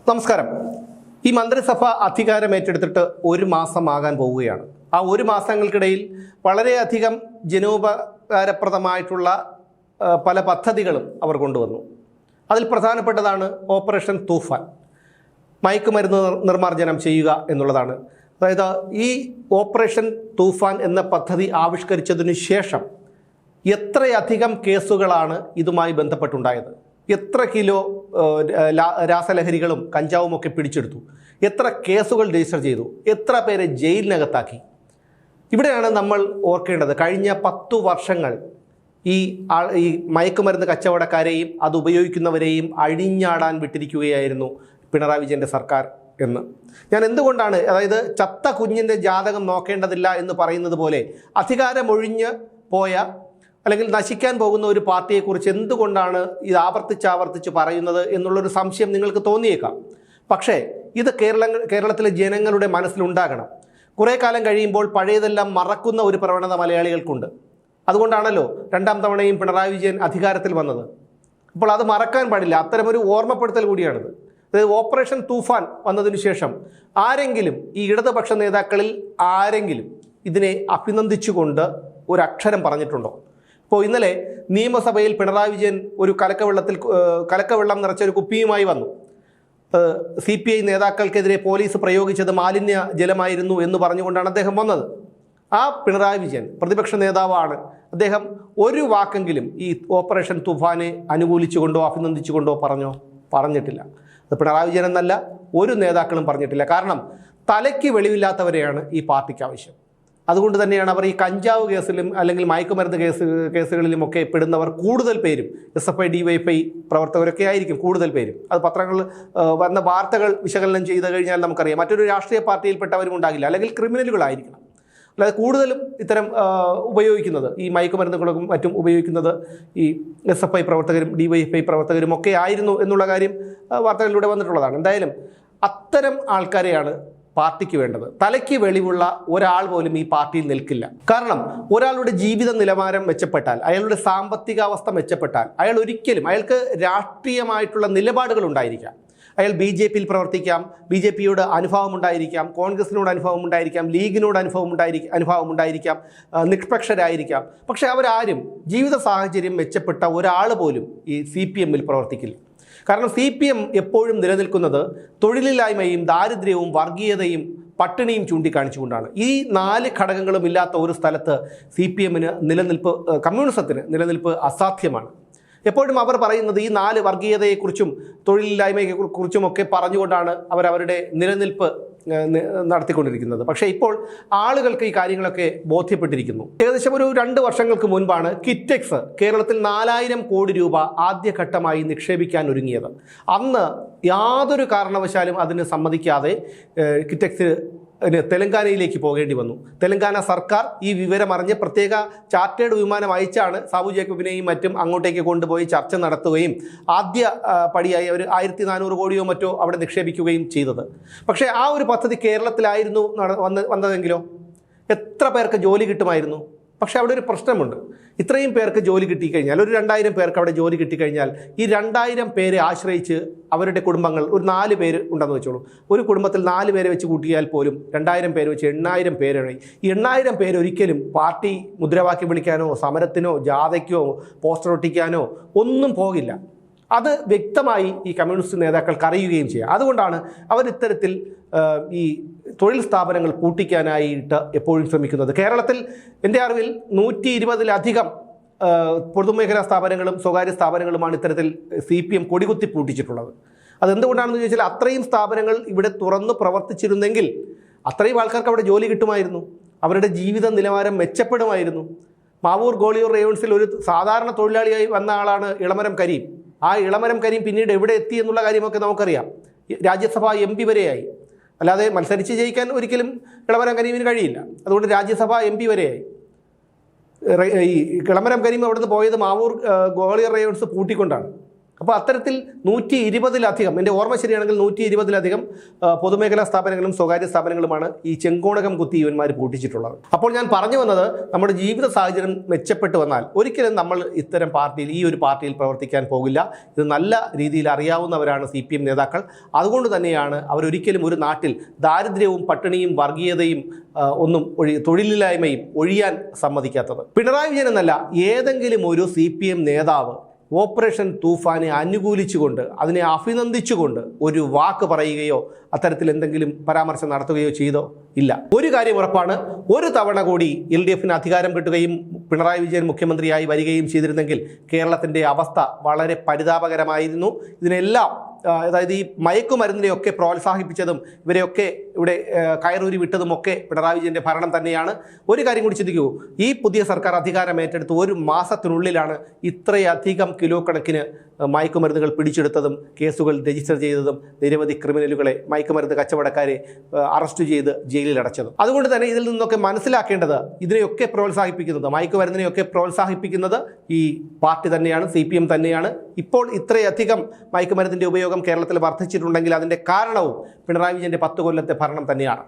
നമസ്കാരം. ഈ മന്ത്രിസഭ അധികാരം ഏറ്റെടുത്തിട്ട് ഒരു മാസമാകാൻ പോവുകയാണ്. ആ ഒരു മാസങ്ങൾക്കിടയിൽ വളരെയധികം ജനോപകാരപ്രദമായിട്ടുള്ള പല പദ്ധതികളും അവർ കൊണ്ടുവന്നു. അതിൽ പ്രധാനപ്പെട്ടതാണ് ഓപ്പറേഷൻ തൂഫാൻ, മയക്കുമരുന്ന് നിർമ്മാർജ്ജനം ചെയ്യുക എന്നുള്ളതാണ്. അതായത് ഈ ഓപ്പറേഷൻ തൂഫാൻ എന്ന പദ്ധതി ആവിഷ്കരിച്ചതിനു ശേഷം എത്രയധികം കേസുകളാണ് ഇതുമായി ബന്ധപ്പെട്ടുണ്ടായത്, എത്ര കിലോ രാസലഹരികളും കഞ്ചാവും ഒക്കെ പിടിച്ചെടുത്തു, എത്ര കേസുകൾ രജിസ്റ്റർ ചെയ്തു, എത്ര പേരെ ജയിലിനകത്താക്കി. ഇവിടെയാണ് നമ്മൾ ഓർക്കേണ്ടത്. കഴിഞ്ഞ 10 വർഷങ്ങൾ ഈ മയക്കുമരുന്ന് കച്ചവടക്കാരെയും അത് ഉപയോഗിക്കുന്നവരെയും അഴിഞ്ഞാടാൻ വിട്ടിരിക്കുകയായിരുന്നു പിണറായി വിജയൻ്റെ സർക്കാർ എന്ന്. ഞാൻ എന്തുകൊണ്ടാണ്, അതായത് ചത്ത കുഞ്ഞിൻ്റെ ജാതകം നോക്കേണ്ടതില്ല എന്ന് പറയുന്നത് പോലെ അധികാരമൊഴിഞ്ഞ് പോയ അല്ലെങ്കിൽ നശിക്കാൻ പോകുന്ന ഒരു പാർട്ടിയെക്കുറിച്ച് എന്തുകൊണ്ടാണ് ഇത് ആവർത്തിച്ച് പറയുന്നത് എന്നുള്ളൊരു സംശയം നിങ്ങൾക്ക് തോന്നിയേക്കാം. പക്ഷേ ഇത് കേരളത്തിലെ ജനങ്ങളുടെ മനസ്സിലുണ്ടാകണം. കുറേ കാലം കഴിയുമ്പോൾ പഴയതെല്ലാം മറക്കുന്ന ഒരു പ്രവണത മലയാളികൾക്കുണ്ട്. അതുകൊണ്ടാണല്ലോ 2ാം തവണയും പിണറായി വിജയൻ അധികാരത്തിൽ വന്നത്. അപ്പോൾ അത് മറക്കാൻ പാടില്ല. അത്തരമൊരു ഓർമ്മപ്പെടുത്തൽ കൂടിയാണിത്. അതായത് ഓപ്പറേഷൻ തൂഫാൻ വന്നതിന് ശേഷം ആരെങ്കിലും, ഈ ഇടതുപക്ഷ നേതാക്കളിൽ ആരെങ്കിലും ഇതിനെ അഭിനന്ദിച്ചുകൊണ്ട് ഒരക്ഷരം പറഞ്ഞിട്ടുണ്ടോ? ഇപ്പോൾ ഇന്നലെ നിയമസഭയിൽ പിണറായി വിജയൻ ഒരു കലക്കവെള്ളം നിറച്ച ഒരു കുപ്പിയുമായി വന്നു. CPI നേതാക്കൾക്കെതിരെ പോലീസ് പ്രയോഗിച്ചത് മാലിന്യ ജലമായിരുന്നു എന്ന് പറഞ്ഞുകൊണ്ടാണ് അദ്ദേഹം വന്നത്. ആ പിണറായി വിജയൻ പ്രതിപക്ഷ നേതാവാണ്. അദ്ദേഹം ഒരു വാക്കെങ്കിലും ഈ ഓപ്പറേഷൻ തൂഫാനെ അനുകൂലിച്ചുകൊണ്ടോ അഭിനന്ദിച്ചുകൊണ്ടോ പറഞ്ഞിട്ടില്ല. അത് പിണറായി വിജയൻ എന്നല്ല, ഒരു നേതാക്കളും പറഞ്ഞിട്ടില്ല. കാരണം തലയ്ക്ക് വെളിവില്ലാത്തവരെയാണ് ഈ പാർട്ടിക്ക് ആവശ്യം. അതുകൊണ്ട് തന്നെയാണ് അവർ ഈ കഞ്ചാവ് കേസിലും അല്ലെങ്കിൽ മയക്കുമരുന്ന് കേസുകളിലുമൊക്കെ പെടുന്നവർ കൂടുതൽ പേരും SFI DYFI പ്രവർത്തകരൊക്കെ ആയിരിക്കും കൂടുതൽ പേരും. അത് പത്രങ്ങളിൽ വന്ന വാർത്തകൾ വിശകലനം ചെയ്ത് കഴിഞ്ഞാൽ നമുക്കറിയാം. മറ്റൊരു രാഷ്ട്രീയ പാർട്ടിയിൽപ്പെട്ടവരും ഉണ്ടാകില്ല, അല്ലെങ്കിൽ ക്രിമിനലുകളായിരിക്കണം. അല്ലാതെ കൂടുതലും ഇത്തരം ഉപയോഗിക്കുന്നത്, ഈ മയക്കുമരുന്നുകളും മറ്റും ഉപയോഗിക്കുന്നത് ഈ SFI പ്രവർത്തകരും DYFI പ്രവർത്തകരും ഒക്കെ ആയിരുന്നു എന്നുള്ള കാര്യം വാർത്തകളിലൂടെ വന്നിട്ടുള്ളതാണ്. എന്തായാലും അത്തരം ആൾക്കാരെയാണ് പാർട്ടിക്ക് വേണ്ടത്. തലയ്ക്ക് വെളിവുള്ള ഒരാൾ പോലും ഈ പാർട്ടിയിൽ നിൽക്കില്ല. കാരണം ഒരാളുടെ ജീവിത നിലവാരം മെച്ചപ്പെട്ടാൽ, അയാളുടെ സാമ്പത്തികാവസ്ഥ മെച്ചപ്പെട്ടാൽ, അയാൾക്ക് രാഷ്ട്രീയമായിട്ടുള്ള നിലപാടുകൾ ഉണ്ടായിരിക്കാം. അയാൾ BJPയിൽ പ്രവർത്തിക്കാം, BJPയോട് അനുഭവം ഉണ്ടായിരിക്കാം, കോൺഗ്രസിനോട് അനുഭവം ഉണ്ടായിരിക്കാം, ലീഗിനോട് അനുഭവം ഉണ്ടായിരിക്കാം, നിഷ്പക്ഷരായിരിക്കാം. പക്ഷെ അവരാരും ജീവിത സാഹചര്യം മെച്ചപ്പെട്ട ഒരാൾ പോലും ഈ CPMൽ പ്രവർത്തിക്കില്ല. കാരണം CPM എപ്പോഴും നിലനിൽക്കുന്നത് തൊഴിലില്ലായ്മയും ദാരിദ്ര്യവും വർഗീയതയും പട്ടിണിയും ചൂണ്ടിക്കാണിച്ചുകൊണ്ടാണ്. ഈ 4 ഘടകങ്ങളും ഇല്ലാത്ത ഒരു സ്ഥലത്ത് CPMന് കമ്മ്യൂണിസത്തിന് നിലനിൽപ്പ് അസാധ്യമാണ്. എപ്പോഴും അവർ പറയുന്നത് ഈ 4 വർഗീയതയെക്കുറിച്ചും തൊഴിലില്ലായ്മയെക്കുറിച്ചുമൊക്കെ പറഞ്ഞുകൊണ്ടാണ് അവരുടെ നിലനിൽപ്പ് നടത്തിക്കൊണ്ടിരിക്കുന്നത്. പക്ഷേ ഇപ്പോൾ ആളുകൾക്ക് ഈ കാര്യങ്ങളൊക്കെ ബോധ്യപ്പെട്ടിരിക്കുന്നു. ഏകദേശം ഒരു 2 വർഷങ്ങൾക്ക് മുൻപാണ് കിറ്റെക്സ് കേരളത്തിൽ 4000 കോടി രൂപ ആദ്യഘട്ടമായി നിക്ഷേപിക്കാൻ ഒരുങ്ങിയത്. അന്ന് യാതൊരു കാരണവശാലും അതിന് സമ്മതിക്കാതെ കിറ്റെക്സ് തെലങ്കാനയിലേക്ക് പോകേണ്ടി വന്നു. തെലങ്കാന സർക്കാർ ഈ വിവരം അറിഞ്ഞ് പ്രത്യേക ചാർട്ടേഡ് വിമാനം അയച്ചാണ് സാബു ജേക്കബിനെയും മറ്റും അങ്ങോട്ടേക്ക് കൊണ്ടുപോയി ചർച്ച നടത്തുകയും ആദ്യ പടിയായി അവർ 1400 കോടിയോ മറ്റോ അവിടെ നിക്ഷേപിക്കുകയും ചെയ്തത്. പക്ഷേ ആ ഒരു പദ്ധതി കേരളത്തിലായിരുന്നു വന്നതെങ്കിലോ എത്ര പേർക്ക് ജോലി കിട്ടുമായിരുന്നു? പക്ഷേ അവിടെ ഒരു പ്രശ്നമുണ്ട്. ഇത്രയും പേർക്ക് ജോലി കിട്ടിക്കഴിഞ്ഞാൽ, ഒരു 2000 പേർക്ക് അവിടെ ജോലി കിട്ടിക്കഴിഞ്ഞാൽ, ഈ 2000 പേരെ ആശ്രയിച്ച് അവരുടെ കുടുംബങ്ങൾ, ഒരു 4 പേര് ഉണ്ടെന്ന് വെച്ചോളൂ, ഒരു കുടുംബത്തിൽ 4 പേരെ വെച്ച് കൂട്ടിയാൽ പോലും 2000 പേര് വെച്ച് 8000 പേരാണ്. ഈ 8000 പേര് ഒരിക്കലും പാർട്ടി മുദ്രാവാക്യം വിളിക്കാനോ സമരത്തിനോ ജാഥയ്ക്കോ പോസ്റ്റർ ഒട്ടിക്കാനോ ഒന്നും പോകില്ല. അത് വ്യക്തമായി ഈ കമ്മ്യൂണിസ്റ്റ് നേതാക്കൾക്ക് അറിയുകയും ചെയ്യാം. അതുകൊണ്ടാണ് അവരിത്തരത്തിൽ ഈ തൊഴിൽ സ്ഥാപനങ്ങൾ പൂട്ടിക്കാനായിട്ട് എപ്പോഴും ശ്രമിക്കുന്നത്. കേരളത്തിൽ എൻ്റെ അറിവിൽ 120-ലധികം പൊതുമേഖലാ സ്ഥാപനങ്ങളും സ്വകാര്യ സ്ഥാപനങ്ങളുമാണ് ഇത്തരത്തിൽ CPM കൊടികുത്തി പൂട്ടിച്ചിട്ടുള്ളത്. അതെന്തുകൊണ്ടാണെന്ന് ചോദിച്ചാൽ, അത്രയും സ്ഥാപനങ്ങൾ ഇവിടെ തുറന്നു പ്രവർത്തിച്ചിരുന്നെങ്കിൽ അത്രയും ആൾക്കാർക്ക് അവിടെ ജോലി കിട്ടുമായിരുന്നു, അവരുടെ ജീവിത നിലവാരം മെച്ചപ്പെടുമായിരുന്നു. മാവൂർ ഗോളിയൂർ റേവൺസിൽ ഒരു സാധാരണ തൊഴിലാളിയായി വന്ന ആളാണ് ഇളമരം കരീം. ആ ഇളമരം കരീം പിന്നീട് എവിടെ എത്തി എന്നുള്ള കാര്യമൊക്കെ നമുക്കറിയാം. രാജ്യസഭാ MP വരെയായി. അല്ലാതെ മത്സരിച്ച് ജയിക്കാൻ ഒരിക്കലും ഇളമരം കരീമിന് കഴിയില്ല. അതുകൊണ്ട് രാജ്യസഭാ MP വരെയായി. ഈ ഇളമരം കരീം അവിടുന്ന് പോയത് മാവൂർ ഗോളിയർ റേവൺസ് പൂട്ടിക്കൊണ്ടാണ്. അപ്പോൾ അത്തരത്തിൽ 120-ലധികം, എൻ്റെ ഓർമ്മ ശരിയാണെങ്കിൽ 120-ലധികം പൊതുമേഖലാ സ്ഥാപനങ്ങളും സ്വകാര്യ സ്ഥാപനങ്ങളുമാണ് ഈ ചെങ്കോണകം കുത്തി ഇവന്മാർ പൂട്ടിച്ചിട്ടുള്ളത്. അപ്പോൾ ഞാൻ പറഞ്ഞു വന്നത്, നമ്മുടെ ജീവിത സാഹചര്യം മെച്ചപ്പെട്ടു വന്നാൽ ഒരിക്കലും നമ്മൾ ഇത്തരം പാർട്ടിയിൽ, ഈ ഒരു പാർട്ടിയിൽ പ്രവർത്തിക്കാൻ പോകില്ല. ഇത് നല്ല രീതിയിൽ അറിയാവുന്നവരാണ് CPM നേതാക്കൾ. അതുകൊണ്ട് തന്നെയാണ് അവരൊരിക്കലും ഒരു നാട്ടിൽ ദാരിദ്ര്യവും പട്ടിണിയും വർഗീയതയും തൊഴിലില്ലായ്മയും ഒഴിയാൻ സമ്മതിക്കാത്തത്. പിണറായി വിജയൻ എന്നല്ല, ഏതെങ്കിലും ഒരു CPM നേതാവ് ഓപ്പറേഷൻ തൂഫാനെ അനുകൂലിച്ചുകൊണ്ട്, അതിനെ അഭിനന്ദിച്ചുകൊണ്ട് ഒരു വാക്ക് പറയുകയോ അത്തരത്തിൽ എന്തെങ്കിലും പരാമർശം നടത്തുകയോ ചെയ്തോ ഇല്ല. ഒരു കാര്യം ഉറപ്പാണ്, ഒരു തവണ കൂടി LDFന് അധികാരം കിട്ടുകയും പിണറായി വിജയൻ മുഖ്യമന്ത്രിയായി വരികയും ചെയ്തിരുന്നെങ്കിൽ കേരളത്തിൻ്റെ അവസ്ഥ വളരെ പരിതാപകരമായിരുന്നു. ഇതിനെല്ലാം, അതായത് ഈ മയക്കുമരുന്നിനെയൊക്കെ പ്രോത്സാഹിപ്പിച്ചതും ഇവരെയൊക്കെ ഇവിടെ കയറൂരി വിട്ടതുമൊക്കെ പിണറായി വിജയൻ്റെ ഭരണം തന്നെയാണ്. ഒരു കാര്യം കൂടി ചിന്തിക്കൂ, ഈ പുതിയ സർക്കാർ അധികാരം ഏറ്റെടുത്ത് 1 മാസത്തിനുള്ളിലാണ് ഇത്രയധികം കിലോ കണക്കിന് മയക്കുമരുന്നുകൾ പിടിച്ചെടുത്തതും കേസുകൾ രജിസ്റ്റർ ചെയ്തതും നിരവധി ക്രിമിനലുകളെ, മയക്കുമരുന്ന് കച്ചവടക്കാരെ അറസ്റ്റ് ചെയ്ത് ജയിലിൽ അടച്ചതും. അതുകൊണ്ട് തന്നെ ഇതിൽ നിന്നൊക്കെ മനസ്സിലാക്കേണ്ടത്, ഇതിനെയൊക്കെ പ്രോത്സാഹിപ്പിക്കുന്നത്, മയക്കുമരുന്നിനെയൊക്കെ പ്രോത്സാഹിപ്പിക്കുന്നത് ഈ പാർട്ടി തന്നെയാണ്, CPM തന്നെയാണ്. ഇപ്പോൾ ഇത്രയധികം മയക്കുമരുന്നിൻ്റെ ഉപയോഗം കേരളത്തിൽ വർദ്ധിച്ചിട്ടുണ്ടെങ്കിൽ അതിൻ്റെ കാരണവും പിണറായി വിജയൻ്റെ 10 കൊല്ലത്തെ ഭരണം തന്നെയാണ്.